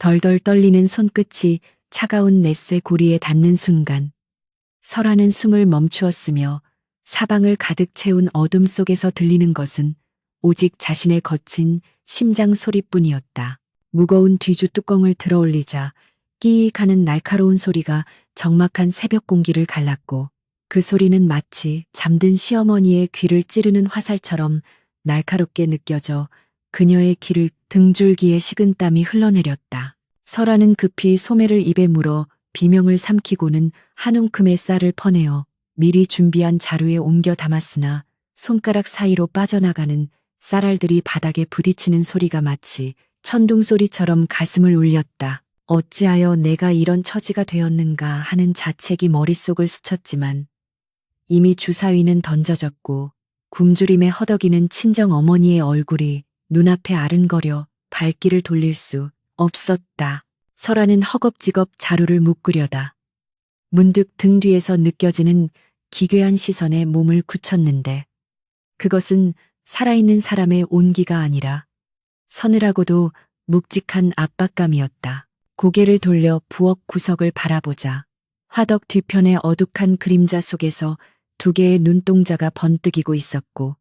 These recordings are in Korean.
덜덜 떨리는 손끝이 차가운 맷쇠 고리에 닿는 순간 설아는 숨을 멈추었으며 사방을 가득 채운 어둠 속에서 들리는 것은 오직 자신의 거친 심장 소리뿐이었다. 무거운 뒤주 뚜껑을 들어 올리자 끼익 하는 날카로운 소리가 적막한 새벽 공기를 갈랐고 그 소리는 마치 잠든 시어머니의 귀를 찌르는 화살처럼 날카롭게 느껴져 그녀의 귀를 등줄기에 식은땀이 흘러내렸다. 설아는 급히 소매를 입에 물어 비명을 삼키고는 한 움큼의 쌀을 퍼내어 미리 준비한 자루에 옮겨 담았으나 손가락 사이로 빠져나가는 쌀알들이 바닥에 부딪히는 소리가 마치 천둥 소리처럼 가슴을 울렸다. 어찌하여 내가 이런 처지가 되었는가 하는 자책이 머릿속을 스쳤지만 이미 주사위는 던져졌고 굶주림에 허덕이는 친정 어머니의 얼굴이 눈앞에 아른거려 발길을 돌릴 수 없었다. 설아는 허겁지겁 자루를 묶으려다 문득 등 뒤에서 느껴지는 기괴한 시선에 몸을 굳혔는데 그것은 살아있는 사람의 온기가 아니라 서늘하고도 묵직한 압박감이었다. 고개를 돌려 부엌 구석을 바라보자 화덕 뒤편의 어둑한 그림자 속에서 두 개의 눈동자가 번뜩이고 있었고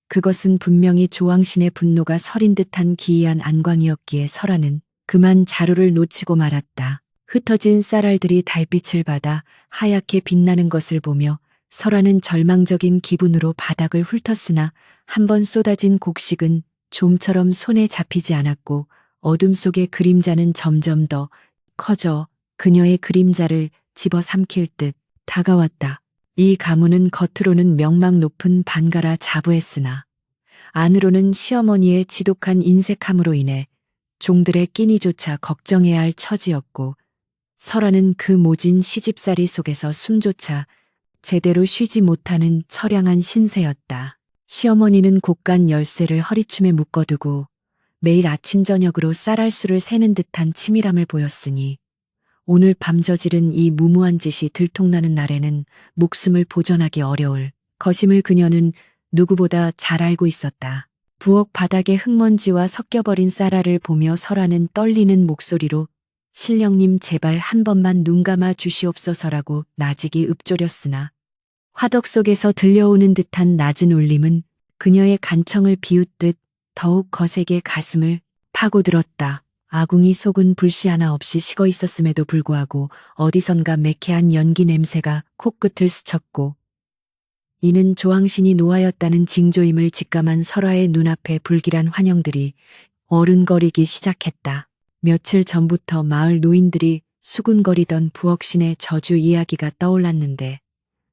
그것은 분명히 조왕신의 분노가 서린 듯한 기이한 안광이었기에 설아는 그만 자루를 놓치고 말았다. 흩어진 쌀알들이 달빛을 받아 하얗게 빛나는 것을 보며 설아는 절망적인 기분으로 바닥을 훑었으나 한 번 쏟아진 곡식은 좀처럼 손에 잡히지 않았고 어둠 속의 그림자는 점점 더 커져 그녀의 그림자를 집어삼킬 듯 다가왔다. 이 가문은 겉으로는 명망 높은 반가라 자부했으나 안으로는 시어머니의 지독한 인색함으로 인해 종들의 끼니조차 걱정해야 할 처지였고 설아는 그 모진 시집살이 속에서 숨조차 제대로 쉬지 못하는 처량한 신세였다. 시어머니는 곡간 열쇠를 허리춤에 묶어두고 매일 아침 저녁으로 쌀알수를 세는 듯한 치밀함을 보였으니 오늘 밤 저지른 이 무모한 짓이 들통나는 날에는 목숨을 보전하기 어려울 것임을 그녀는 누구보다 잘 알고 있었다. 부엌 바닥에 흙먼지와 섞여버린 쌀알을 보며 설아는 떨리는 목소리로 신령님 제발 한 번만 눈 감아 주시옵소서라고 나직이 읊조렸으나 화덕 속에서 들려오는 듯한 낮은 울림은 그녀의 간청을 비웃듯 더욱 거세게 가슴을 파고들었다. 아궁이 속은 불씨 하나 없이 식어 있었음에도 불구하고 어디선가 매캐한 연기 냄새가 코끝을 스쳤고 이는 조왕신이 노하였다는 징조임을 직감한 설아의 눈앞에 불길한 환영들이 어른거리기 시작했다. 며칠 전부터 마을 노인들이 수군거리던 부엌신의 저주 이야기가 떠올랐는데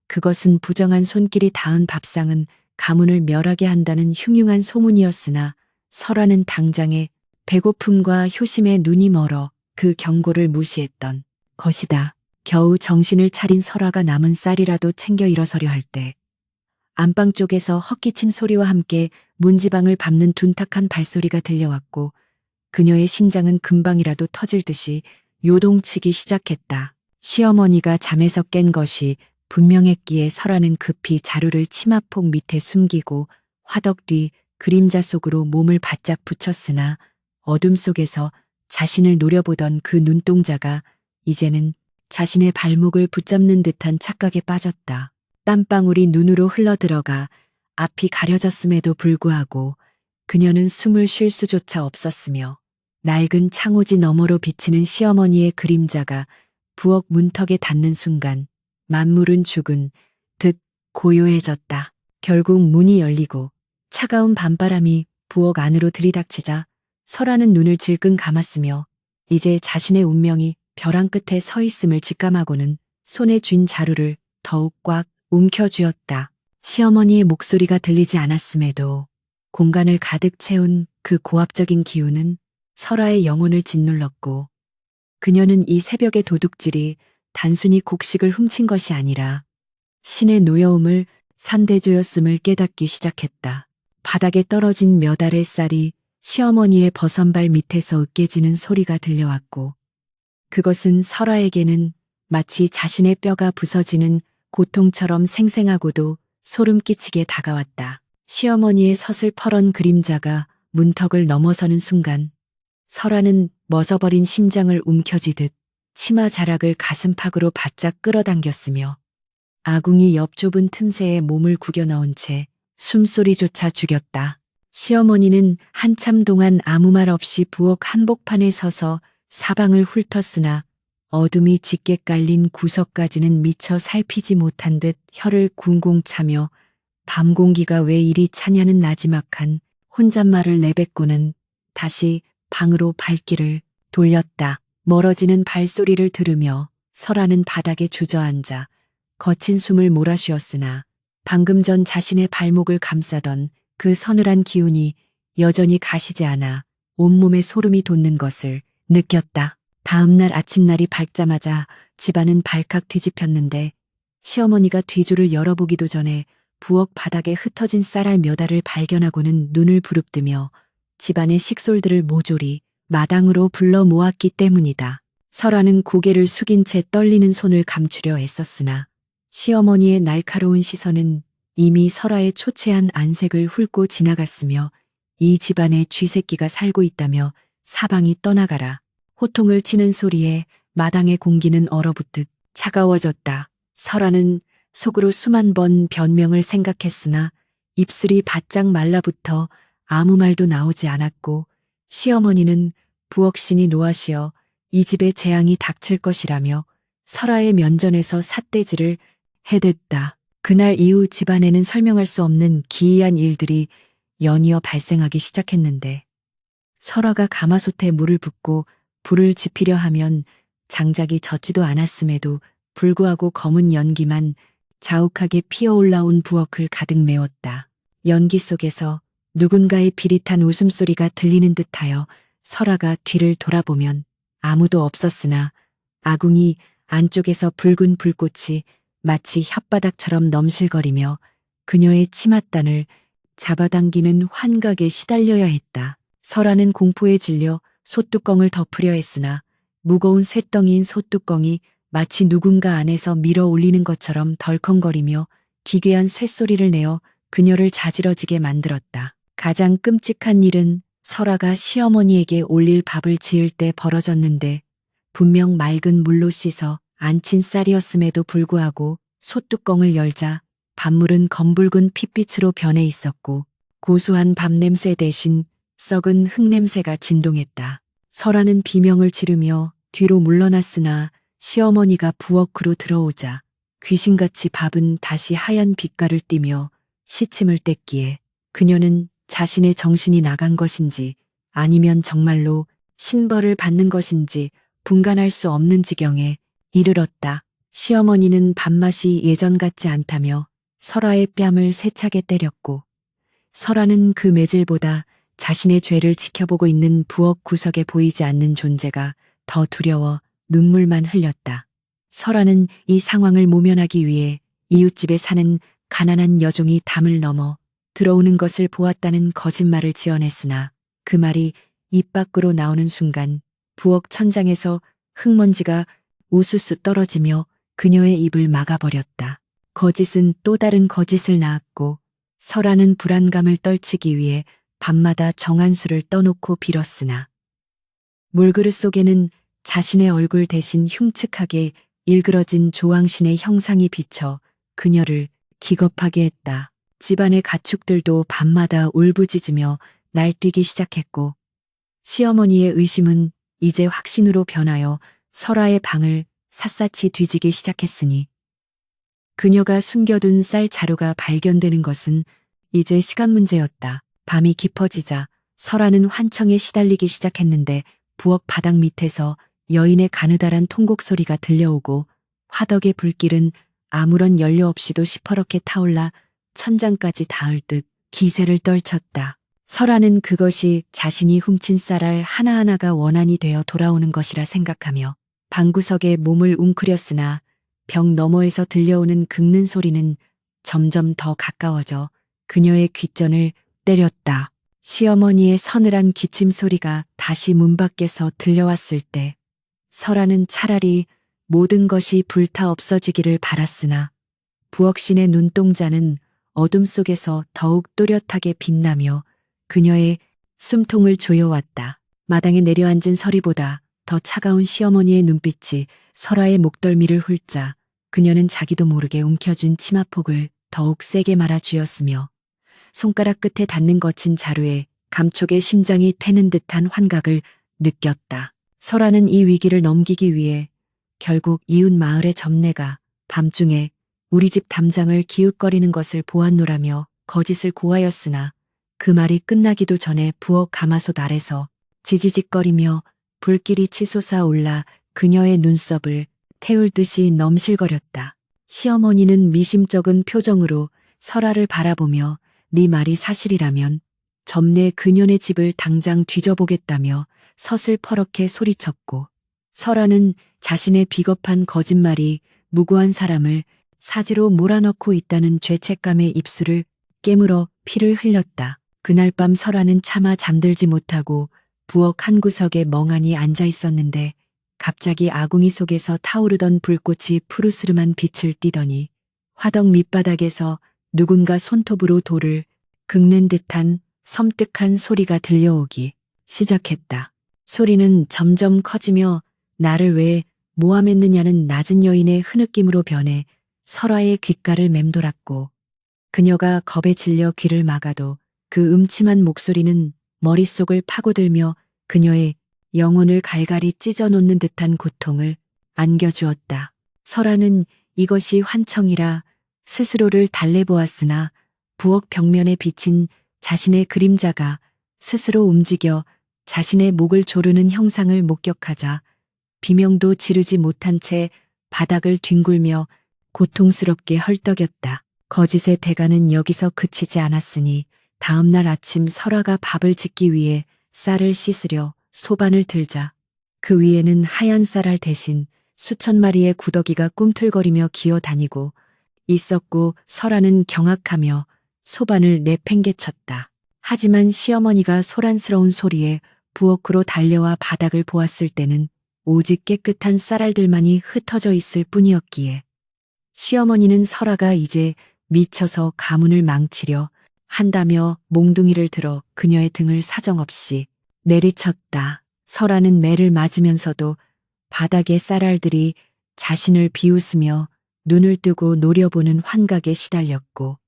그것은 부정한 손길이 닿은 밥상은 가문을 멸하게 한다는 흉흉한 소문이었으나 설아는 당장에 배고픔과 효심에 눈이 멀어 그 경고를 무시했던 것이다. 겨우 정신을 차린 설아가 남은 쌀이라도 챙겨 일어서려 할 때 안방 쪽에서 헛기침 소리와 함께 문지방을 밟는 둔탁한 발소리가 들려왔고 그녀의 심장은 금방이라도 터질 듯이 요동치기 시작했다. 시어머니가 잠에서 깬 것이 분명했기에 설아는 급히 자루를 치마폭 밑에 숨기고 화덕 뒤 그림자 속으로 몸을 바짝 붙였으나 어둠 속에서 자신을 노려보던 그 눈동자가 이제는 자신의 발목을 붙잡는 듯한 착각에 빠졌다. 땀방울이 눈으로 흘러들어가 앞이 가려졌음에도 불구하고 그녀는 숨을 쉴 수조차 없었으며 낡은 창호지 너머로 비치는 시어머니의 그림자가 부엌 문턱에 닿는 순간 만물은 죽은 듯 고요해졌다. 결국 문이 열리고 차가운 밤바람이 부엌 안으로 들이닥치자 설아는 눈을 질끈 감았으며 이제 자신의 운명이 벼랑 끝에 서 있음을 직감하고는 손에 쥔 자루를 더욱 꽉 움켜쥐었다. 시어머니의 목소리가 들리지 않았음에도 공간을 가득 채운 그 고압적인 기운은 설아의 영혼을 짓눌렀고 그녀는 이 새벽의 도둑질이 단순히 곡식을 훔친 것이 아니라 신의 노여움을 산대조였음을 깨닫기 시작했다. 바닥에 떨어진 몇 알의 쌀이 시어머니의 버선발 밑에서 으깨지는 소리가 들려왔고 그것은 설아에게는 마치 자신의 뼈가 부서지는 고통처럼 생생하고도 소름 끼치게 다가왔다. 시어머니의 서슬퍼런 그림자가 문턱을 넘어서는 순간 설아는 멎어버린 심장을 움켜쥐듯 치마 자락을 가슴팍으로 바짝 끌어당겼으며 아궁이 옆 좁은 틈새에 몸을 구겨 넣은 채 숨소리조차 죽였다. 시어머니는 한참 동안 아무 말 없이 부엌 한복판에 서서 사방을 훑었으나 어둠이 짙게 깔린 구석까지는 미처 살피지 못한 듯 혀를 쿵쿵 차며 밤 공기가 왜 이리 차냐는 나지막한 혼잣말을 내뱉고는 다시 방으로 발길을 돌렸다. 멀어지는 발소리를 들으며 설아는 바닥에 주저앉아 거친 숨을 몰아쉬었으나 방금 전 자신의 발목을 감싸던 그 서늘한 기운이 여전히 가시지 않아 온몸에 소름이 돋는 것을 느꼈다. 다음날 아침날이 밝자마자 집안은 발칵 뒤집혔는데 시어머니가 뒤줄을 열어보기도 전에 부엌 바닥에 흩어진 쌀알 몇 알을 발견하고는 눈을 부릅뜨며 집안의 식솔들을 모조리 마당으로 불러 모았기 때문이다. 설아는 고개를 숙인 채 떨리는 손을 감추려 애썼으나 시어머니의 날카로운 시선은 이미 설아의 초췌한 안색을 훑고 지나갔으며 이 집안에 쥐새끼가 살고 있다며 사방이 떠나가라. 호통을 치는 소리에 마당의 공기는 얼어붙듯 차가워졌다. 설아는 속으로 수만 번 변명을 생각했으나 입술이 바짝 말라붙어 아무 말도 나오지 않았고 시어머니는 부엌신이 노하시어 이 집에 재앙이 닥칠 것이라며 설아의 면전에서 삿대질을 해댔다. 그날 이후 집안에는 설명할 수 없는 기이한 일들이 연이어 발생하기 시작했는데 설아가 가마솥에 물을 붓고 불을 지피려 하면 장작이 젖지도 않았음에도 불구하고 검은 연기만 자욱하게 피어올라온 부엌을 가득 메웠다. 연기 속에서 누군가의 비릿한 웃음소리가 들리는 듯하여 설아가 뒤를 돌아보면 아무도 없었으나 아궁이 안쪽에서 붉은 불꽃이 마치 혓바닥처럼 넘실거리며 그녀의 치맛단을 잡아당기는 환각에 시달려야 했다. 설아는 공포에 질려 솥뚜껑을 덮으려 했으나 무거운 쇳덩이인 솥뚜껑이 마치 누군가 안에서 밀어 올리는 것처럼 덜컹거리며 기괴한 쇳소리를 내어 그녀를 자지러지게 만들었다. 가장 끔찍한 일은 설아가 시어머니에게 올릴 밥을 지을 때 벌어졌는데 분명 맑은 물로 씻어 안친 쌀이었음에도 불구하고 솥뚜껑을 열자 밥물은 검붉은 핏빛으로 변해 있었고 고소한 밥 냄새 대신 썩은 흙 냄새가 진동했다. 설아는 비명을 지르며 뒤로 물러났으나 시어머니가 부엌으로 들어오자 귀신같이 밥은 다시 하얀 빛깔을 띠며 시침을 뗐기에 그녀는 자신의 정신이 나간 것인지 아니면 정말로 신벌을 받는 것인지 분간할 수 없는 지경에 이르렀다. 시어머니는 밥맛이 예전 같지 않다며 설아의 뺨을 세차게 때렸고 설아는 그 매질보다 자신의 죄를 지켜보고 있는 부엌 구석에 보이지 않는 존재가 더 두려워 눈물만 흘렸다. 설아는 이 상황을 모면하기 위해 이웃집에 사는 가난한 여종이 담을 넘어 들어오는 것을 보았다는 거짓말을 지어냈으나 그 말이 입 밖으로 나오는 순간 부엌 천장에서 흙먼지가 우수수 떨어지며 그녀의 입을 막아버렸다. 거짓은 또 다른 거짓을 낳았고 설아는 불안감을 떨치기 위해 밤마다 정한수를 떠놓고 빌었으나 물그릇 속에는 자신의 얼굴 대신 흉측하게 일그러진 조왕신의 형상이 비쳐 그녀를 기겁하게 했다. 집안의 가축들도 밤마다 울부짖으며 날뛰기 시작했고 시어머니의 의심은 이제 확신으로 변하여 설아의 방을 샅샅이 뒤지기 시작했으니 그녀가 숨겨둔 쌀 자루가 발견되는 것은 이제 시간 문제였다. 밤이 깊어지자 설아는 환청에 시달리기 시작했는데 부엌 바닥 밑에서 여인의 가느다란 통곡 소리가 들려오고 화덕의 불길은 아무런 연료 없이도 시퍼렇게 타올라 천장까지 닿을 듯 기세를 떨쳤다. 설아는 그것이 자신이 훔친 쌀알 하나하나가 원한이 되어 돌아오는 것이라 생각하며 방구석에 몸을 웅크렸으나 벽 너머에서 들려오는 긁는 소리는 점점 더 가까워져 그녀의 귓전을 때렸다. 시어머니의 서늘한 기침 소리가 다시 문 밖에서 들려왔을 때 설아는 차라리 모든 것이 불타 없어지기를 바랐으나 부엌신의 눈동자는 어둠 속에서 더욱 또렷하게 빛나며 그녀의 숨통을 조여왔다. 마당에 내려앉은 설이보다 더 차가운 시어머니의 눈빛이 설아의 목덜미를 훑자 그녀는 자기도 모르게 움켜쥔 치마폭을 더욱 세게 말아 쥐었으며 손가락 끝에 닿는 거친 자루에 감촉의 심장이 패는 듯한 환각을 느꼈다. 설아는 이 위기를 넘기기 위해 결국 이웃 마을의 점내가 밤중에 우리 집 담장을 기웃거리는 것을 보았노라며 거짓을 고하였으나 그 말이 끝나기도 전에 부엌 가마솥 아래서 지지직거리며 불길이 치솟아 올라 그녀의 눈썹을 태울듯이 넘실거렸다. 시어머니는 미심쩍은 표정으로 설아를 바라보며 네 말이 사실이라면 점내 그년의 집을 당장 뒤져보겠다며 서슬퍼렇게 소리쳤고 설아는 자신의 비겁한 거짓말이 무고한 사람을 사지로 몰아넣고 있다는 죄책감에 입술을 깨물어 피를 흘렸다. 그날 밤 설아는 차마 잠들지 못하고 부엌 한 구석에 멍하니 앉아 있었는데 갑자기 아궁이 속에서 타오르던 불꽃이 푸르스름한 빛을 띠더니 화덕 밑바닥에서 누군가 손톱으로 돌을 긁는 듯한 섬뜩한 소리가 들려오기 시작했다. 소리는 점점 커지며 나를 왜 모함했느냐는 낮은 여인의 흐느낌으로 변해 설아의 귓가를 맴돌았고 그녀가 겁에 질려 귀를 막아도 그 음침한 목소리는 머릿속을 파고들며 그녀의 영혼을 갈갈이 찢어놓는 듯한 고통을 안겨주었다. 설아는 이것이 환청이라 스스로를 달래보았으나 부엌 벽면에 비친 자신의 그림자가 스스로 움직여 자신의 목을 조르는 형상을 목격하자 비명도 지르지 못한 채 바닥을 뒹굴며 고통스럽게 헐떡였다. 거짓의 대가는 여기서 그치지 않았으니 다음날 아침 설아가 밥을 짓기 위해 쌀을 씻으려 소반을 들자 그 위에는 하얀 쌀알 대신 수천 마리의 구더기가 꿈틀거리며 기어다니고 있었고 설아는 경악하며 소반을 내팽개쳤다. 하지만 시어머니가 소란스러운 소리에 부엌으로 달려와 바닥을 보았을 때는 오직 깨끗한 쌀알들만이 흩어져 있을 뿐이었기에 시어머니는 설아가 이제 미쳐서 가문을 망치려 한다며 몽둥이를 들어 그녀의 등을 사정없이 내리쳤다. 설아는 매를 맞으면서도 바닥의 쌀알들이 자신을 비웃으며 눈을 뜨고 노려보는 환각에 시달렸고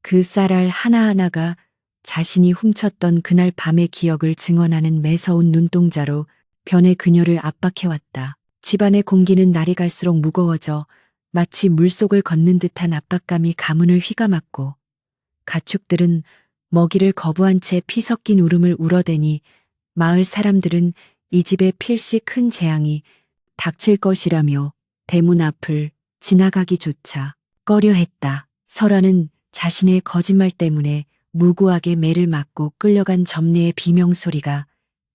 그 쌀알 하나하나가 자신이 훔쳤던 그날 밤의 기억을 증언하는 매서운 눈동자로 변해 그녀를 압박해왔다. 집안의 공기는 날이 갈수록 무거워져 마치 물속을 걷는 듯한 압박감이 가문을 휘감았고 가축들은 먹이를 거부한 채 피 섞인 울음을 울어대니 마을 사람들은 이 집에 필시 큰 재앙이 닥칠 것이라며 대문 앞을 지나가기조차 꺼려했다. 설아는 자신의 거짓말 때문에 무고하게 매를 맞고 끌려간 점례의 비명소리가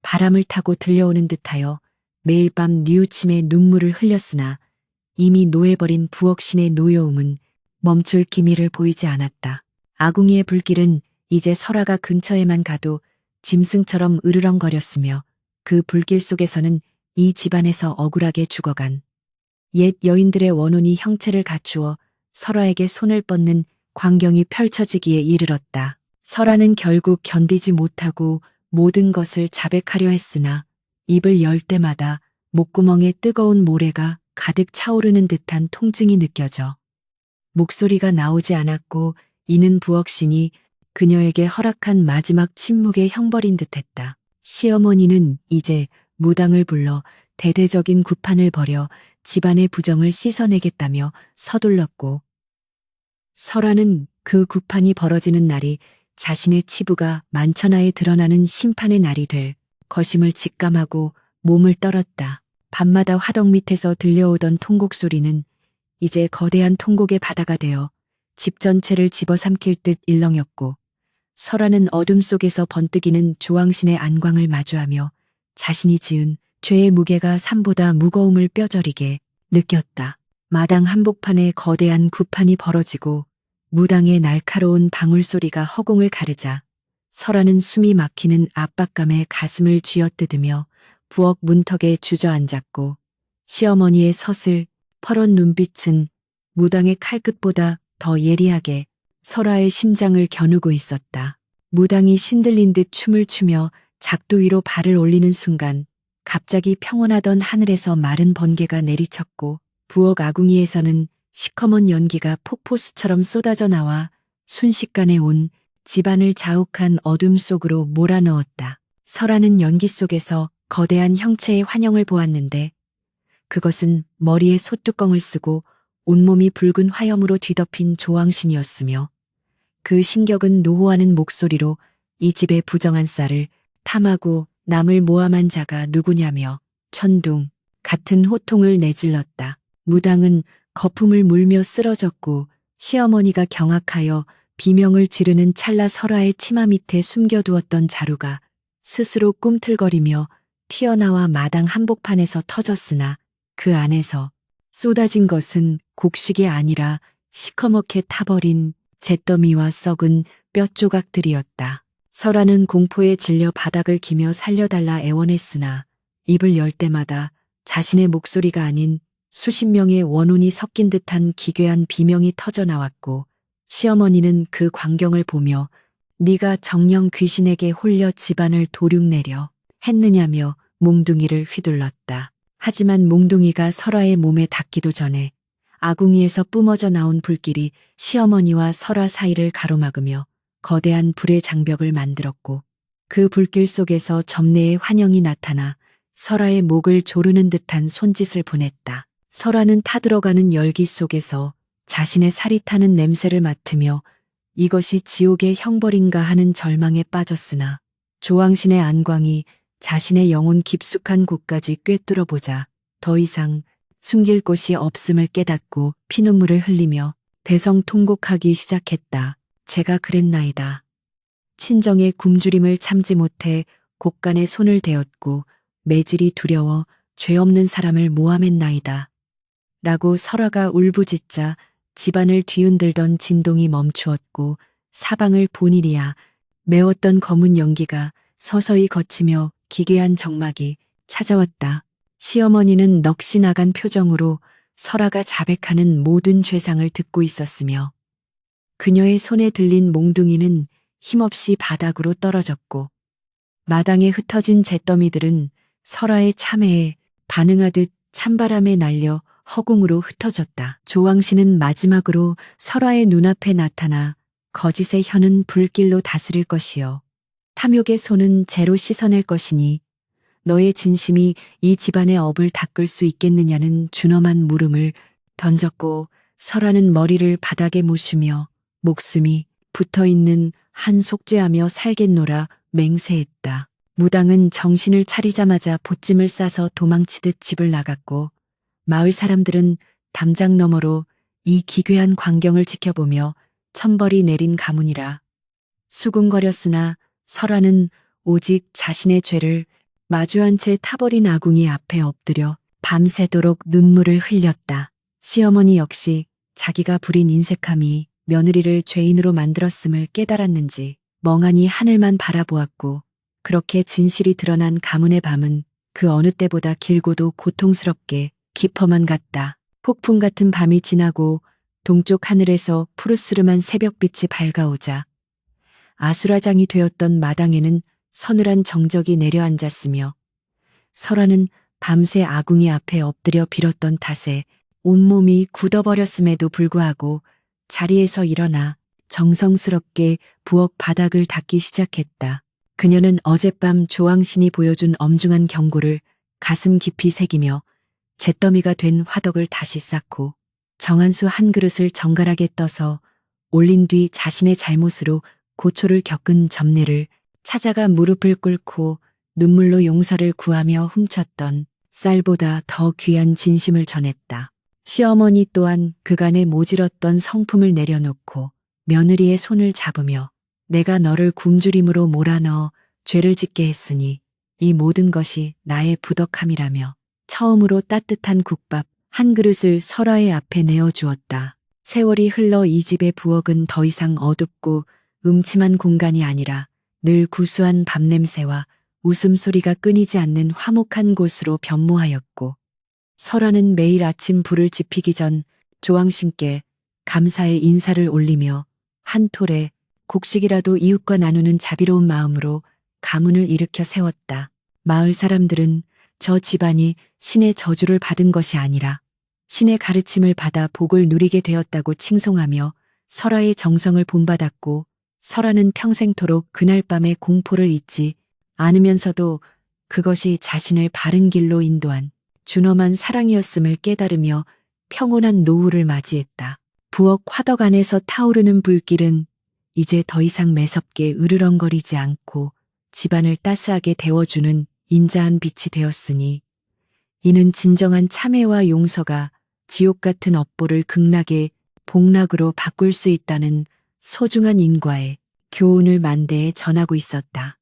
바람을 타고 들려오는 듯하여 매일 밤 뉘우침에 눈물을 흘렸으나 이미 노해버린 부엌신의 노여움은 멈출 기미를 보이지 않았다. 아궁이의 불길은 이제 설아가 근처에만 가도 짐승처럼 으르렁거렸으며 그 불길 속에서는 이 집안에서 억울하게 죽어간 옛 여인들의 원혼이 형체를 갖추어 설아에게 손을 뻗는 광경이 펼쳐지기에 이르렀다. 설아는 결국 견디지 못하고 모든 것을 자백하려 했으나 입을 열 때마다 목구멍에 뜨거운 모래가 가득 차오르는 듯한 통증이 느껴져 목소리가 나오지 않았고 이는 부엌신이 그녀에게 허락한 마지막 침묵의 형벌인 듯했다. 시어머니는 이제 무당을 불러 대대적인 구판을 벌여 집안의 부정을 씻어내겠다며 서둘렀고 설아는 그 구판이 벌어지는 날이 자신의 치부가 만천하에 드러나는 심판의 날이 될 것임을 직감하고 몸을 떨었다. 밤마다 화덕 밑에서 들려오던 통곡 소리는 이제 거대한 통곡의 바다가 되어 집 전체를 집어삼킬 듯 일렁였고 설아는 어둠 속에서 번뜩이는 조왕신의 안광을 마주하며 자신이 지은 죄의 무게가 산보다 무거움을 뼈저리게 느꼈다. 마당 한복판에 거대한 구판이 벌어지고 무당의 날카로운 방울소리가 허공을 가르자 설아는 숨이 막히는 압박감에 가슴을 쥐어뜯으며 부엌 문턱에 주저앉았고 시어머니의 서슬 퍼런 눈빛은 무당의 칼끝보다 더 예리하게 설아의 심장을 겨누고 있었다. 무당이 신들린 듯 춤을 추며 작두 위로 발을 올리는 순간 갑자기 평온하던 하늘에서 마른 번개가 내리쳤고 부엌 아궁이에서는 시커먼 연기가 폭포수처럼 쏟아져 나와 순식간에 온 집안을 자욱한 어둠 속으로 몰아넣었다. 설아는 연기 속에서 거대한 형체의 환영을 보았는데 그것은 머리에 솥뚜껑을 쓰고 온몸이 붉은 화염으로 뒤덮인 조왕신이었으며 그 신격은 노호하는 목소리로 이 집의 부정한 쌀을 탐하고 남을 모함한 자가 누구냐며 천둥 같은 호통을 내질렀다. 무당은 거품을 물며 쓰러졌고 시어머니가 경악하여 비명을 지르는 찰나 설아의 치마 밑에 숨겨두었던 자루가 스스로 꿈틀거리며 튀어나와 마당 한복판에서 터졌으나 그 안에서 쏟아진 것은 곡식이 아니라 시커멓게 타버린 잿더미와 썩은 뼈 조각들이었다. 설아는 공포에 질려 바닥을 기며 살려달라 애원했으나 입을 열 때마다 자신의 목소리가 아닌 수십 명의 원혼이 섞인 듯한 기괴한 비명이 터져 나왔고 시어머니는 그 광경을 보며 네가 정령 귀신에게 홀려 집안을 도륙내려 했느냐며 몽둥이를 휘둘렀다. 하지만 몽둥이가 설아의 몸에 닿기도 전에 아궁이에서 뿜어져 나온 불길이 시어머니와 설아 사이를 가로막으며 거대한 불의 장벽을 만들었고 그 불길 속에서 점례의 환영이 나타나 설아의 목을 조르는 듯한 손짓을 보냈다. 설아는 타들어가는 열기 속에서 자신의 살이 타는 냄새를 맡으며 이것이 지옥의 형벌인가 하는 절망에 빠졌으나 조왕신의 안광이 자신의 영혼 깊숙한 곳까지 꿰뚫어 보자 더 이상 숨길 곳이 없음을 깨닫고 피눈물을 흘리며 대성통곡하기 시작했다. 제가 그랬나이다. 친정의 굶주림을 참지 못해 곡간에 손을 대었고 매질이 두려워 죄 없는 사람을 모함했나이다. 라고 설아가 울부짖자 집안을 뒤흔들던 진동이 멈추었고 사방을 본일이야 메웠던 검은 연기가 서서히 걷히며 기괴한 정막이 찾아왔다. 시어머니는 넋이 나간 표정으로 설아가 자백하는 모든 죄상을 듣고 있었으며 그녀의 손에 들린 몽둥이는 힘없이 바닥으로 떨어졌고 마당에 흩어진 잿더미들은 설아의 참회에 반응하듯 찬바람에 날려 허공으로 흩어졌다. 조왕신은 마지막으로 설아의 눈앞에 나타나 거짓의 혀는 불길로 다스릴 것이요 탐욕의 손은 재로 씻어낼 것이니 너의 진심이 이 집안의 업을 닦을 수 있겠느냐는 준엄한 물음을 던졌고 설아는 머리를 바닥에 묻으며 목숨이 붙어있는 한 속죄하며 살겠노라 맹세했다. 무당은 정신을 차리자마자 보찜을 싸서 도망치듯 집을 나갔고 마을 사람들은 담장 너머로 이 기괴한 광경을 지켜보며 천벌이 내린 가문이라 수군거렸으나 설아는 오직 자신의 죄를 마주한 채 타버린 아궁이 앞에 엎드려 밤새도록 눈물을 흘렸다. 시어머니 역시 자기가 부린 인색함이 며느리를 죄인으로 만들었음을 깨달았는지 멍하니 하늘만 바라보았고 그렇게 진실이 드러난 가문의 밤은 그 어느 때보다 길고도 고통스럽게 깊어만 갔다. 폭풍 같은 밤이 지나고 동쪽 하늘에서 푸르스름한 새벽빛이 밝아오자 아수라장이 되었던 마당에는 서늘한 정적이 내려앉았으며 설아는 밤새 아궁이 앞에 엎드려 빌었던 탓에 온몸이 굳어버렸음에도 불구하고 자리에서 일어나 정성스럽게 부엌 바닥을 닦기 시작했다. 그녀는 어젯밤 조왕신이 보여준 엄중한 경고를 가슴 깊이 새기며 잿더미가 된 화덕을 다시 쌓고 정한수 한 그릇을 정갈하게 떠서 올린 뒤 자신의 잘못으로 고초를 겪은 점례를 찾아가 무릎을 꿇고 눈물로 용서를 구하며 훔쳤던 쌀보다 더 귀한 진심을 전했다. 시어머니 또한 그간에 모질었던 성품을 내려놓고 며느리의 손을 잡으며 내가 너를 굶주림으로 몰아넣어 죄를 짓게 했으니 이 모든 것이 나의 부덕함이라며 처음으로 따뜻한 국밥 한 그릇을 설아의 앞에 내어주었다. 세월이 흘러 이 집의 부엌은 더 이상 어둡고 음침한 공간이 아니라 늘 구수한 밥냄새와 웃음소리가 끊이지 않는 화목한 곳으로 변모하였고 설아는 매일 아침 불을 지피기 전 조왕신께 감사의 인사를 올리며 한 톨에 곡식이라도 이웃과 나누는 자비로운 마음으로 가문을 일으켜 세웠다. 마을 사람들은 저 집안이 신의 저주를 받은 것이 아니라 신의 가르침을 받아 복을 누리게 되었다고 칭송하며 설아의 정성을 본받았고, 설아는 평생토록 그날 밤의 공포를 잊지 않으면서도 그것이 자신을 바른 길로 인도한 준엄한 사랑이었음을 깨달으며 평온한 노후를 맞이했다. 부엌 화덕 안에서 타오르는 불길은 이제 더 이상 매섭게 으르렁거리지 않고 집안을 따스하게 데워주는 인자한 빛이 되었으니, 이는 진정한 참회와 용서가 지옥 같은 업보를 극락의 복락으로 바꿀 수 있다는 소중한 인과의 교훈을 만대에 전하고 있었다.